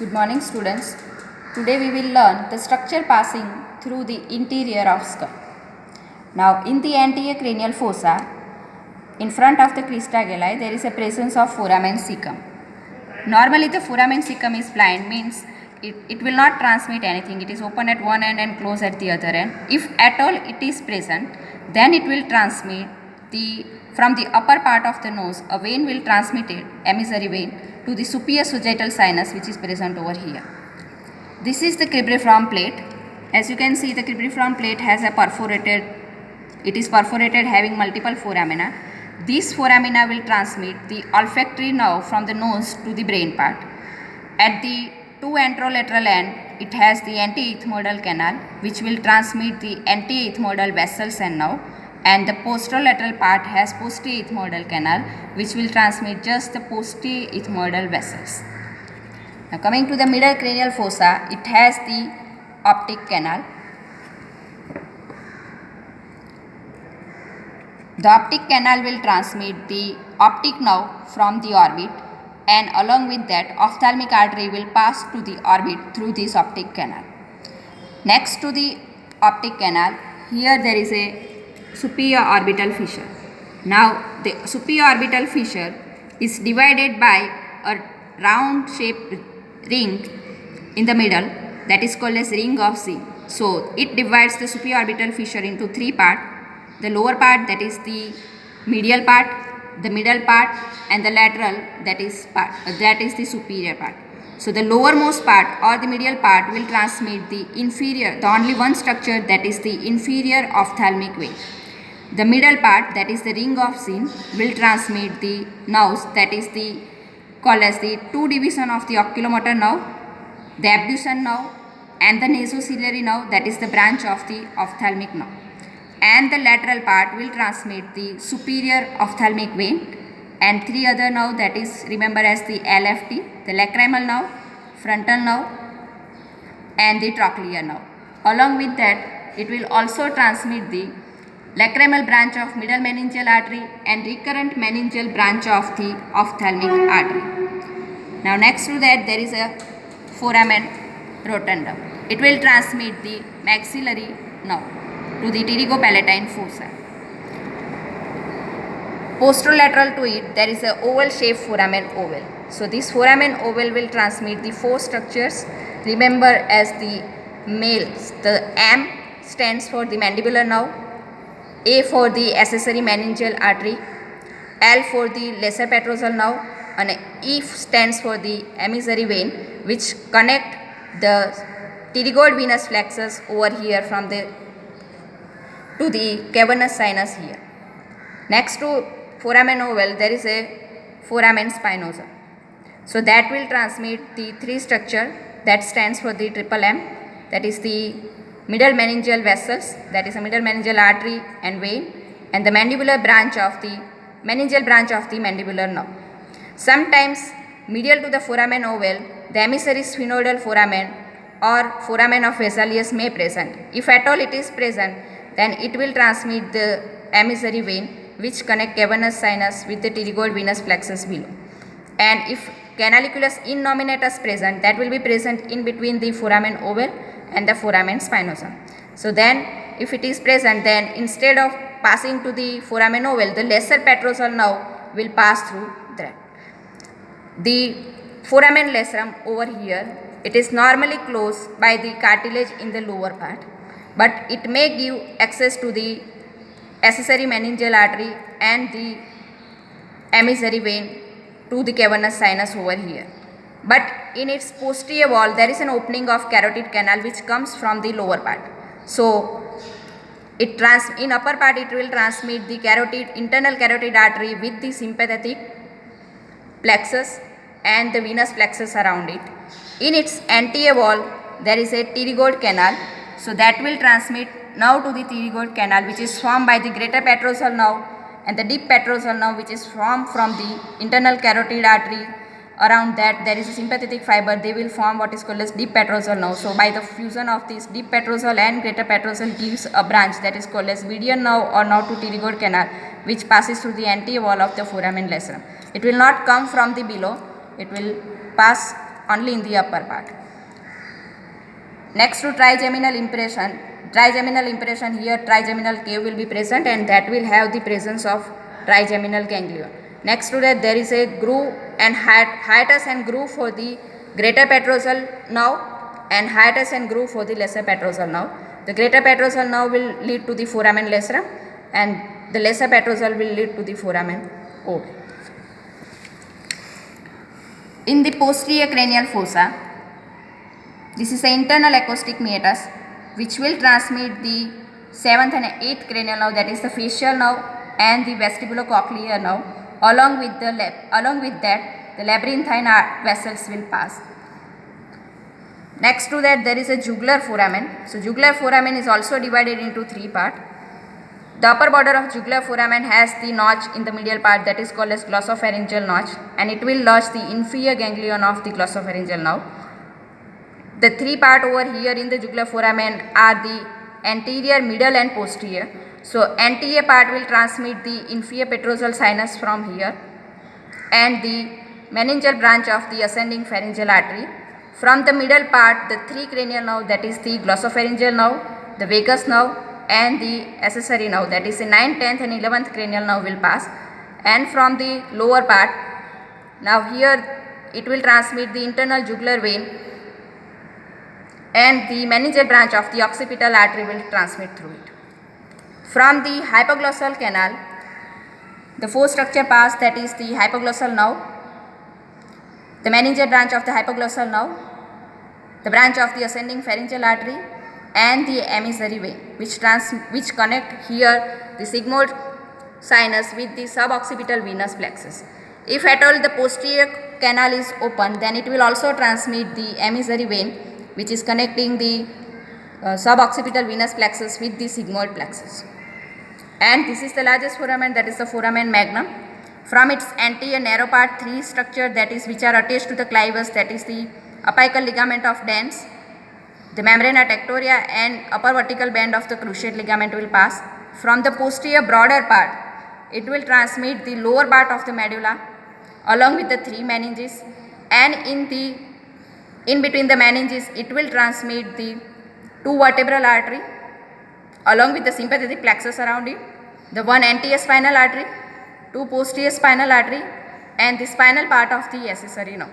Good morning, students. Today we will learn the structure passing through the interior of skull. Now, in the anterior cranial fossa, in front of the crista galli, there is a presence of foramen cecum. Normally, the foramen cecum is blind, means it will not transmit anything. It is open at one end and closed at the other end. If at all it is present, then it will transmit from the upper part of the nose, a vein will transmit it, emissary vein, to the superior sagittal sinus, which is present over here. This is the cribriform plate. As you can see, the cribriform plate has a perforated, it is perforated having multiple foramina. These foramina will transmit the olfactory nerve from the nose to the brain part. At the two anterolateral end, it has the anti-ethmoidal canal, which will transmit the anti-ethmoidal vessels and nerve, and the posterolateral part has posterior ethmoidal canal, which will transmit just the posterior ethmoidal vessels. Now coming to the middle cranial fossa, it has the optic canal. The optic canal will transmit the optic nerve from the orbit, and along with that ophthalmic artery will pass to the orbit through this optic canal. Next to the optic canal, here there is a superior orbital fissure. Now the superior orbital fissure is divided by a round shaped ring in the middle, that is called as ring of Zinn. So it divides the superior orbital fissure into three parts: the lower part, that is the medial part, the middle part, and the lateral, that is the superior part. So the lowermost part or the medial part will transmit the inferior, the only one structure, that is the inferior ophthalmic vein. The middle part, that is the ring of Zinn, will transmit the nerves, that is the called as the two division of the oculomotor nerve, the abduction nerve, and the nasociliary nerve, that is the branch of the ophthalmic nerve. And the lateral part will transmit the superior ophthalmic vein and three other nerve, that is remember as the LFT, the lacrimal nerve, frontal nerve, and the trochlear nerve. Along with that, it will also transmit the lacrimal branch of middle meningeal artery and recurrent meningeal branch of the ophthalmic artery. Now next to that, there is a foramen rotundum. It will transmit the maxillary nerve to the pterygopalatine fossa. Posterolateral to it, there is a oval shaped foramen oval. So this foramen oval will transmit the four structures. Remember as the males, the M stands for the mandibular nerve, A for the accessory meningeal artery, L for the lesser petrosal nerve, and E stands for the emissary vein, which connect the pterygoid venous plexus over here from the to the cavernous sinus here. Next to foramen oval, there is a foramen spinosa. So that will transmit the three structure, that stands for the triple M, that is the middle meningeal vessels, that is a middle meningeal artery and vein, and the mandibular branch of the meningeal branch of the mandibular nerve. Sometimes medial to the foramen oval, the emissary sphenoidal foramen or foramen of Vesalius may present. If at all it is present, then it will transmit the emissary vein, which connect cavernous sinus with the pterygoid venous plexus below. And if canaliculus innominatus present, that will be present in between the foramen oval and the foramen spinosum. So then if it is present, then instead of passing to the foramen oval, the lesser petrosal nerve will pass through that. The foramen lacerum over here, it is normally closed by the cartilage in the lower part, but it may give access to the accessory meningeal artery and the emissary vein to the cavernous sinus over here. But in its posterior wall, there is an opening of carotid canal which comes from the lower part. So in upper part, it will transmit the internal carotid artery with the sympathetic plexus and the venous plexus around it. In its anterior wall, there is a pterygoid canal. So that will transmit nerve to the pterygoid canal, which is formed by the greater petrosal nerve and the deep petrosal nerve, which is formed from the internal carotid artery. Around that, there is a sympathetic fiber. They will form what is called as deep petrosal nerve. So by the fusion of this deep petrosal and greater petrosal gives a branch that is called as median nerve or nerve to pterygoid canal, which passes through the anterior wall of the foramen lacerum. It will not come from the below. It will pass only in the upper part. Next to trigeminal impression. Trigeminal impression, here trigeminal cave will be present and that will have the presence of trigeminal ganglion. Next to that there is a groove and hiatus and groove for the greater petrosal nerve and hiatus and groove for the lesser petrosal nerve. The greater petrosal nerve will lead to the foramen lacerum and the lesser petrosal will lead to the foramen ovale. In the posterior cranial fossa, this is the internal acoustic meatus which will transmit the 7th and 8th cranial nerve, that is the facial nerve and the vestibulocochlear nerve. Along with that the labyrinthine vessels will pass. Next to that there is a jugular foramen. So jugular foramen is also divided into 3 parts. The upper border of jugular foramen has the notch in the medial part that is called as glossopharyngeal notch and it will lodge the inferior ganglion of the glossopharyngeal nerve. The 3 parts over here in the jugular foramen are the anterior, middle and posterior. So anterior part will transmit the inferior petrosal sinus from here and the meningeal branch of the ascending pharyngeal artery. From the middle part, the 3 cranial nerve, that is the glossopharyngeal nerve, the vagus nerve and the accessory nerve, that is the 9th, 10th and 11th cranial nerve will pass. And from the lower part, now here it will transmit the internal jugular vein and the meningeal branch of the occipital artery will transmit through it. From the hypoglossal canal, the 4th structure pass, that is the hypoglossal nerve, the meningeal branch of the hypoglossal nerve, the branch of the ascending pharyngeal artery and the emissary vein which connect here the sigmoid sinus with the suboccipital venous plexus. If at all the posterior canal is open, then it will also transmit the emissary vein which is connecting the suboccipital venous plexus with the sigmoid plexus. And this is the largest foramen, that is the foramen magnum. From its anterior narrow part, 3 structures that is which are attached to the clivus, that is the apical ligament of Dance, the membrana tectoria and upper vertical band of the cruciate ligament will pass. From the posterior broader part, it will transmit the lower part of the medulla along with the 3 meninges, and in between the meninges it will transmit the 2 vertebral artery along with the sympathetic plexus around it, the 1 anterior spinal artery, 2 posterior spinal artery and the spinal part of the accessory nerve.